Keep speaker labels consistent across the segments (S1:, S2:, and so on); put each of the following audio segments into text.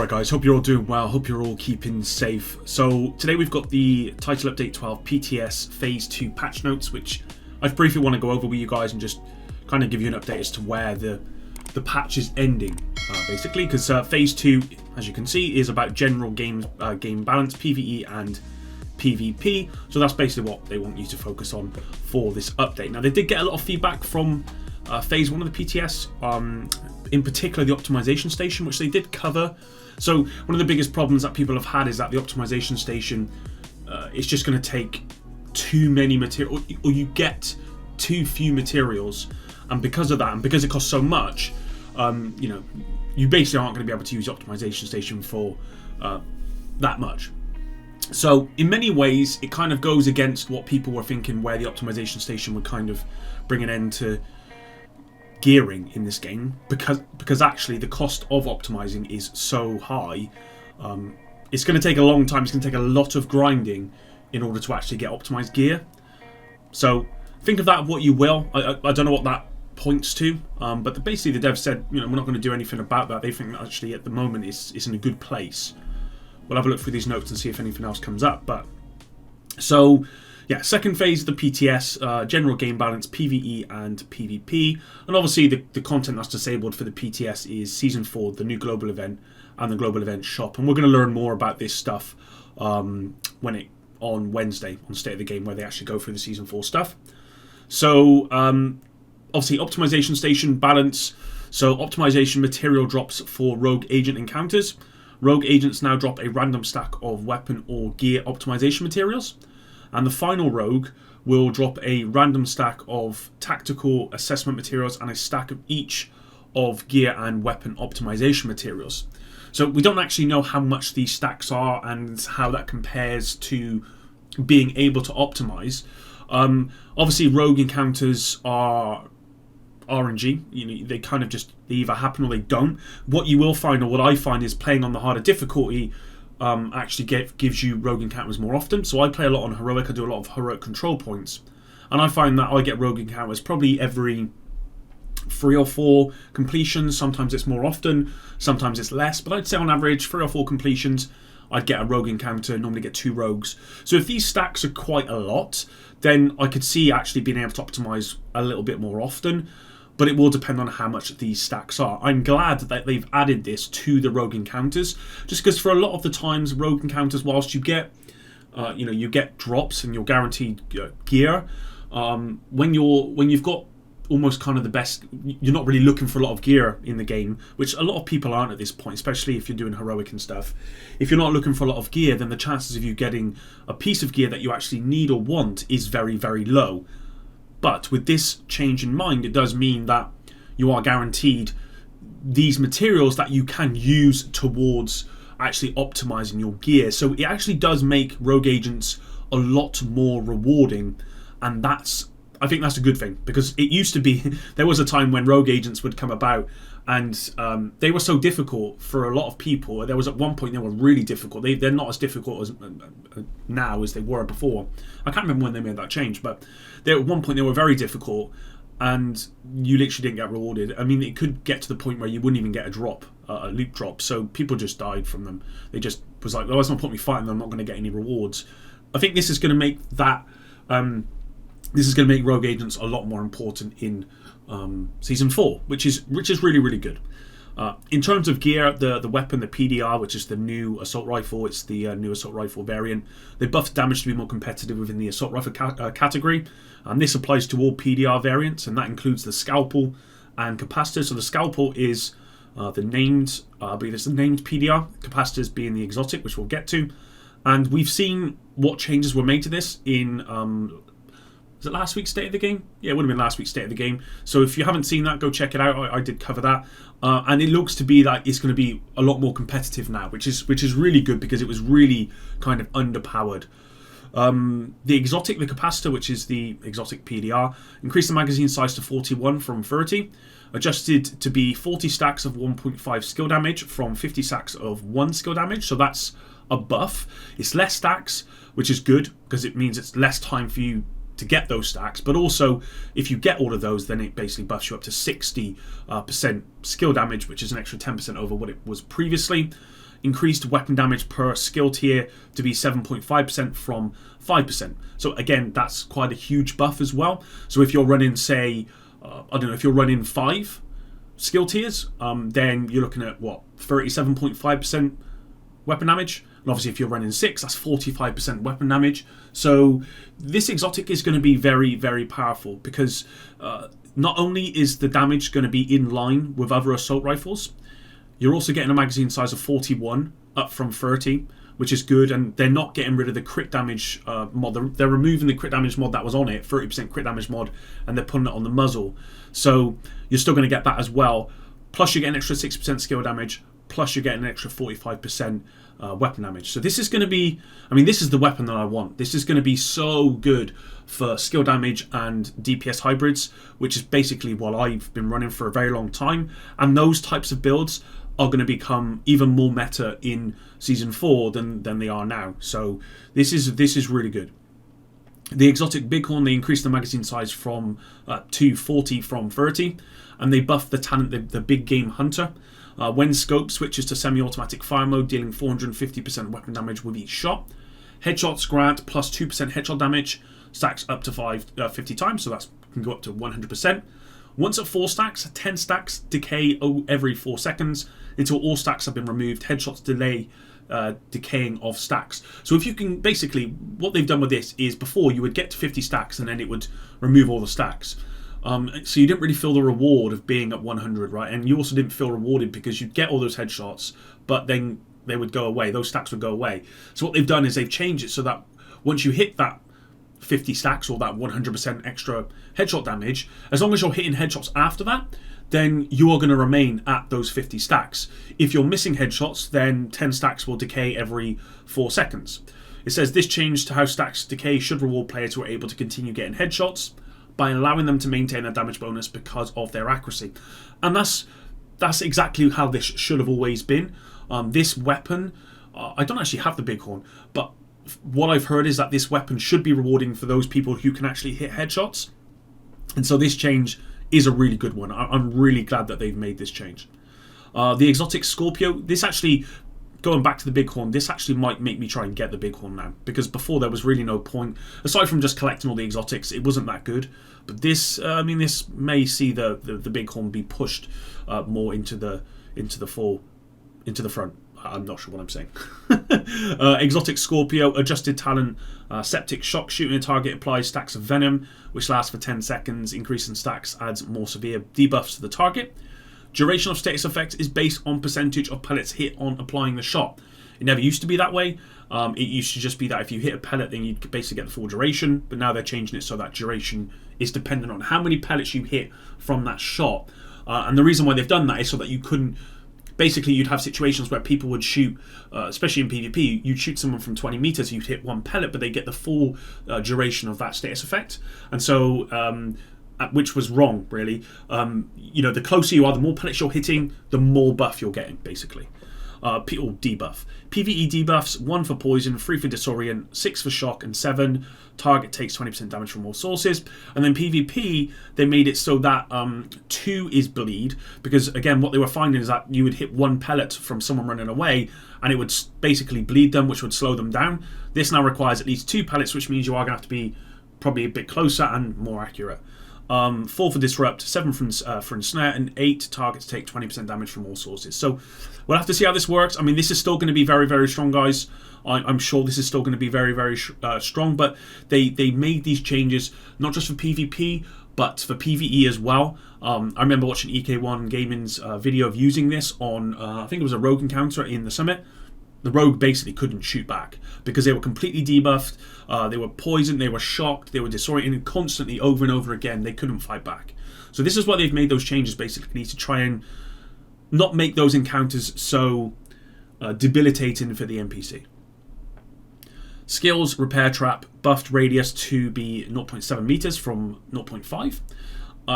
S1: Alright guys, hope you're all doing well, hope you're all keeping safe. So today we've got the title update 12 PTS Phase 2 patch notes, which I briefly want to go over with you guys and just kind of give you an update as to where the patch is ending, basically, because Phase 2, as you can see, is about general game balance, PvE and PvP, so that's basically what they want you to focus on for this update. Now they did get a lot of feedback from Phase 1 of the PTS, in particular the optimization station, which they did cover. So one of the biggest problems that people have had is that the optimization station is just going to take too many materials, or you get too few materials, and because of that, and because it costs so much, you know, you basically aren't going to be able to use the optimization station for that much. So in many ways it kind of goes against what people were thinking, where the optimization station would kind of bring an end to gearing in this game, because actually the cost of optimizing is so high. It's going to take a long time, it's going to take a lot of grinding in order to actually get optimized gear. So think of that what you will. I don't know what that points to, but basically the devs said, you know, we're not going to do anything about that. They think that actually at the moment it's in a good place. We'll have a look through these notes and see if anything else comes up. But so yeah, second phase of the PTS, general game balance, PvE and PvP, and obviously the content that's disabled for the PTS is Season 4, the new global event, and the global event shop. And we're going to learn more about this stuff on Wednesday on State of the Game, where they actually go through the Season 4 stuff. So obviously optimization station balance. So optimization material drops for rogue agent encounters. Rogue agents now drop a random stack of weapon or gear optimization materials. And the final rogue will drop a random stack of tactical assessment materials and a stack of each of gear and weapon optimization materials. So we don't actually know how much these stacks are and how that compares to being able to optimize. Obviously rogue encounters are RNG, you know, they kind of just, they either happen or they don't. What you will find, or what I find, is playing on the harder difficulty actually gives you rogue encounters more often. So I play a lot on heroic, I do a lot of heroic control points, and I find that I get rogue encounters probably every 3 or 4 completions. Sometimes it's more often, sometimes it's less, but I'd say on average 3 or 4 completions I'd get a rogue encounter, normally get 2 rogues. So if these stacks are quite a lot, then I could see actually being able to optimize a little bit more often. But it will depend on how much these stacks are. I'm glad that they've added this to the rogue encounters, just because for a lot of the times rogue encounters, whilst you get, you know, you get drops and you're guaranteed gear, when you've got almost kind of the best, you're not really looking for a lot of gear in the game, which a lot of people aren't at this point, especially if you're doing heroic and stuff. If you're not looking for a lot of gear, then the chances of you getting a piece of gear that you actually need or want is very, very low. But with this change in mind, it does mean that you are guaranteed these materials that you can use towards actually optimizing your gear. So it actually does make rogue agents a lot more rewarding, and I think that's a good thing, because it used to be, there was a time when rogue agents would come about and they were so difficult for a lot of people. There was at one point they were really difficult. They're not as difficult as now as they were before. I can't remember when they made that change, but at one point they were very difficult and you literally didn't get rewarded. I mean, it could get to the point where you wouldn't even get a drop, a loot drop, so people just died from them. They just was like, well, it's not point me fighting them, I'm not going to get any rewards. I think this is going to make that this is going to make rogue agents a lot more important in Season 4, which is really, really good. In terms of gear, the weapon, the PDR, which is the new assault rifle, it's the new assault rifle variant. They buffed damage to be more competitive within the assault rifle category, and this applies to all PDR variants, and that includes the scalpel and capacitor. So the scalpel is the named, I believe it's the named PDR, capacitors being the exotic, which we'll get to. And we've seen what changes were made to this in was it last week's State of the Game? Yeah, it would have been last week's State of the Game. So if you haven't seen that, go check it out. I did cover that. And it looks to be that it's going to be a lot more competitive now, which is really good, because it was really kind of underpowered. The exotic, the capacitor, which is the exotic PDR, increased the magazine size to 41 from 30. Adjusted to be 40 stacks of 1.5 skill damage from 50 stacks of 1 skill damage. So that's a buff. It's less stacks, which is good, because it means it's less time for you to get those stacks, but also if you get all of those, then it basically buffs you up to 60% skill damage, which is an extra 10% over what it was previously. increased weapon damage per skill tier to be 7.5% from 5%. So again, that's quite a huge buff as well. So if you're running, say, I don't know, if you're running 5 skill tiers, then you're looking at what, 37.5% weapon damage. And obviously if you're running 6, that's 45% weapon damage. So this exotic is going to be very, very powerful because not only is the damage going to be in line with other assault rifles, you're also getting a magazine size of 41 up from 30, which is good. And they're not getting rid of the crit damage mod. They're removing the crit damage mod that was on it, 30% crit damage mod, and they're putting it on the muzzle. So you're still going to get that as well. Plus you get an extra 6% skill damage, plus you're getting an extra 45% weapon damage. So this is going to be, I mean, this is the weapon that I want. This is going to be so good for skill damage and DPS hybrids, which is basically what I've been running for a very long time. And those types of builds are going to become even more meta in Season 4 than they are now. So this is really good. The exotic Bighorn, they increased the magazine size from to 40 from 30, and they buffed the talent, the Big Game Hunter. When scope switches to semi-automatic fire mode, dealing 450% weapon damage with each shot. Headshots grant plus 2% headshot damage, stacks up to 50 times, so that can go up to 100%. Once at 4 stacks, 10 stacks decay every 4 seconds until all stacks have been removed. Headshots delay decaying of stacks. So if you can, basically, what they've done with this is before you would get to 50 stacks and then it would remove all the stacks. So you didn't really feel the reward of being at 100, right? And you also didn't feel rewarded because you'd get all those headshots, but then they would go away. Those stacks would go away. So what they've done is they've changed it so that once you hit that 50 stacks or that 100% extra headshot damage, as long as you're hitting headshots after that, then you are going to remain at those 50 stacks. If you're missing headshots, then 10 stacks will decay every 4 seconds. It says this change to how stacks decay should reward players who are able to continue getting headshots by allowing them to maintain a damage bonus because of their accuracy. And that's exactly how this should have always been. This weapon, I don't actually have the Bighorn, but what I've heard is that this weapon should be rewarding for those people who can actually hit headshots. And so this change is a really good one. I'm really glad that they've made this change. The exotic Scorpio, this actually, going back to the Bighorn, this actually might make me try and get the Bighorn now, because before there was really no point. Aside from just collecting all the exotics, it wasn't that good. But this, I mean, this may see the Bighorn be pushed more into the front. I'm not sure what I'm saying. Exotic Scorpio, adjusted talent, septic shock, shooting a target applies stacks of venom, which lasts for 10 seconds. Increase in stacks adds more severe debuffs to the target. Duration of status effect is based on percentage of pellets hit on applying the shot. It never used to be that way. It used to just be that if you hit a pellet, then you'd basically get the full duration. But now they're changing it so that duration is dependent on how many pellets you hit from that shot. And the reason why they've done that is so that you couldn't. Basically, you'd have situations where people would shoot, especially in PvP, you'd shoot someone from 20 meters, you'd hit one pellet, but they get the full duration of that status effect. And so, which was wrong, really. The closer you are, the more pellets you're hitting, the more buff you're getting, basically. Or debuff. PvE debuffs, 1 for poison, 3 for disorient, 6 for shock, and 7. Target takes 20% damage from all sources. And then PvP, they made it so that 2 is bleed, because again, what they were finding is that you would hit 1 pellet from someone running away, and it would basically bleed them, which would slow them down. This now requires at least 2 pellets, which means you are going to have to be probably a bit closer and more accurate. 4 for disrupt, 7 for ensnare, and 8 targets take 20% damage from all sources. So we'll have to see how this works. I mean, this is still going to be very, very strong, guys. I'm sure this is still going to be very, very strong, but they made these changes not just for PvP, but for PvE as well. I remember watching EK1 Gaming's video of using this on, I think it was a rogue encounter in the summit. The rogue basically couldn't shoot back because they were completely debuffed, they were poisoned, they were shocked, they were disoriented constantly over and over again. They couldn't fight back. So this is why they've made those changes, basically, to try and not make those encounters so debilitating for the NPC. Skills, repair trap, buffed radius to be 0.7 meters from 0.5.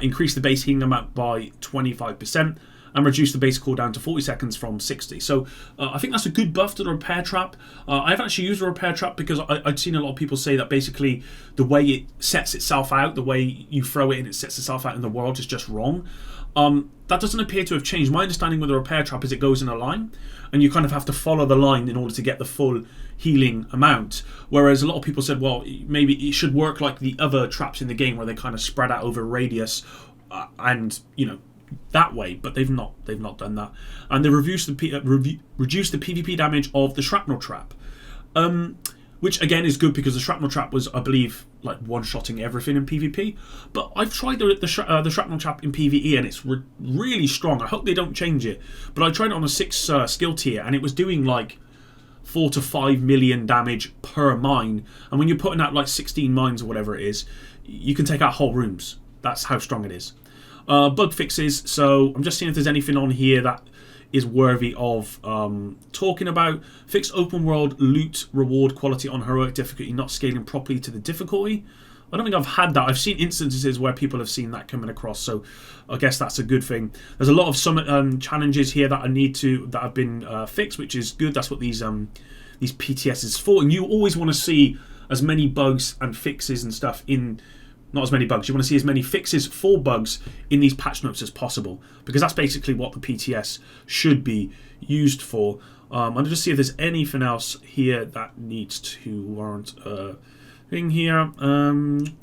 S1: Increase the base healing amount by 25%. and reduce the base cooldown to 40 seconds from 60. So I think that's a good buff to the repair trap. I haven't actually used the repair trap because I'd seen a lot of people say that basically the way it sets itself out, the way you throw it and it sets itself out in the world is just wrong. That doesn't appear to have changed. My understanding with the repair trap is it goes in a line, and you kind of have to follow the line in order to get the full healing amount. Whereas a lot of people said, well, maybe it should work like the other traps in the game where they kind of spread out over radius, and that way. But they've not done that, and they reduced the PvP damage of the shrapnel trap. Which again is good because the shrapnel trap was, I believe, like one-shotting everything in PvP. But I've tried the shrapnel trap in PvE and it's really strong. I hope they don't change it. But I tried it on a 6 skill tier and it was doing like 4 to 5 million damage per mine. And when you're putting out like 16 mines or whatever it is, you can take out whole rooms. That's how strong it is. Bug fixes. So I'm just seeing if there's anything on here that is worthy of talking about. Fixed open world loot reward quality on heroic difficulty not scaling properly to the difficulty. I don't think I've had that. I've seen instances where people have seen that coming across, so I guess that's a good thing. There's a lot of summit challenges here that that have been fixed, which is good. That's what these PTS is for, and you always want to see as many bugs and fixes and stuff in. Not as many bugs. You want to see as many fixes for bugs in these patch notes as possible, because that's basically what the PTS should be used for. I'm going to just see if there's anything else here that needs to warrant a thing here. And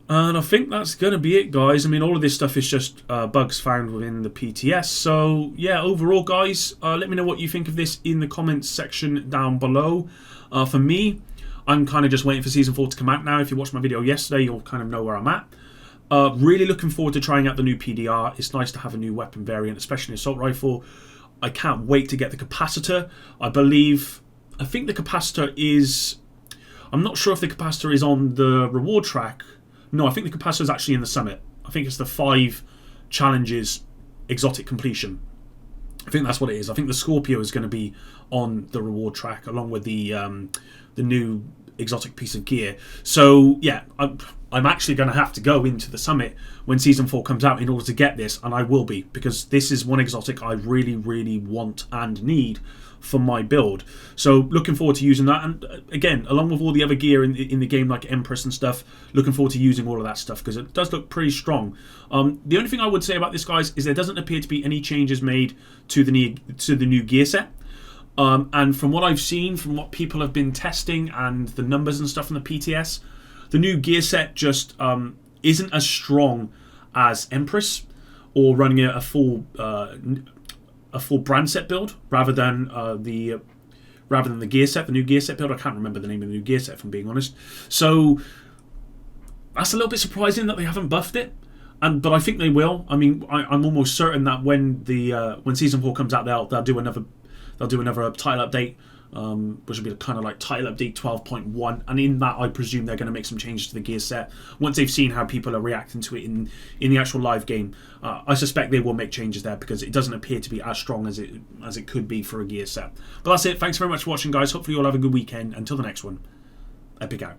S1: I think that's going to be it, guys. I mean, all of this stuff is just bugs found within the PTS. So, yeah, overall, guys, let me know what you think of this in the comments section down below. For me, I'm kind of just waiting for Season 4 to come out now. If you watched my video yesterday, you'll kind of know where I'm at. Really looking forward to trying out the new PDR. It's nice to have a new weapon variant, especially an assault rifle. I can't wait to get the capacitor. I think the capacitor is... I'm not sure if the capacitor is on the reward track. No, I think the capacitor is actually in the summit. I think it's the 5 challenges exotic completion. I think that's what it is. I think the Scorpio is going to be on the reward track along with the new exotic piece of gear. So yeah, I'm actually going to have to go into the summit when Season 4 comes out in order to get this, and I will be, because this is one exotic I really, really want and need for my build. So looking forward to using that, and again, along with all the other gear in the game like Empress and stuff, looking forward to using all of that stuff because it does look pretty strong. The only thing I would say about this, guys, is there doesn't appear to be any changes made to the new gear set. And from what I've seen, from what people have been testing and the numbers and stuff from the PTS, the new gear set just isn't as strong as Empress, or running a full brand set build rather than the gear set, the new gear set build. I can't remember the name of the new gear set, if I'm being honest. So that's a little bit surprising that they haven't buffed it. But I think they will. I mean, I'm almost certain that when Season 4 comes out, they'll do another title update, which will be kind of like title update 12.1, and in that I presume they're going to make some changes to the gear set once they've seen how people are reacting to it in the actual live game. I suspect they will make changes there because it doesn't appear to be as strong as it could be for a gear set. But that's it. Thanks very much for watching, guys. Hopefully you all have a good weekend. Until the next one, Epic out.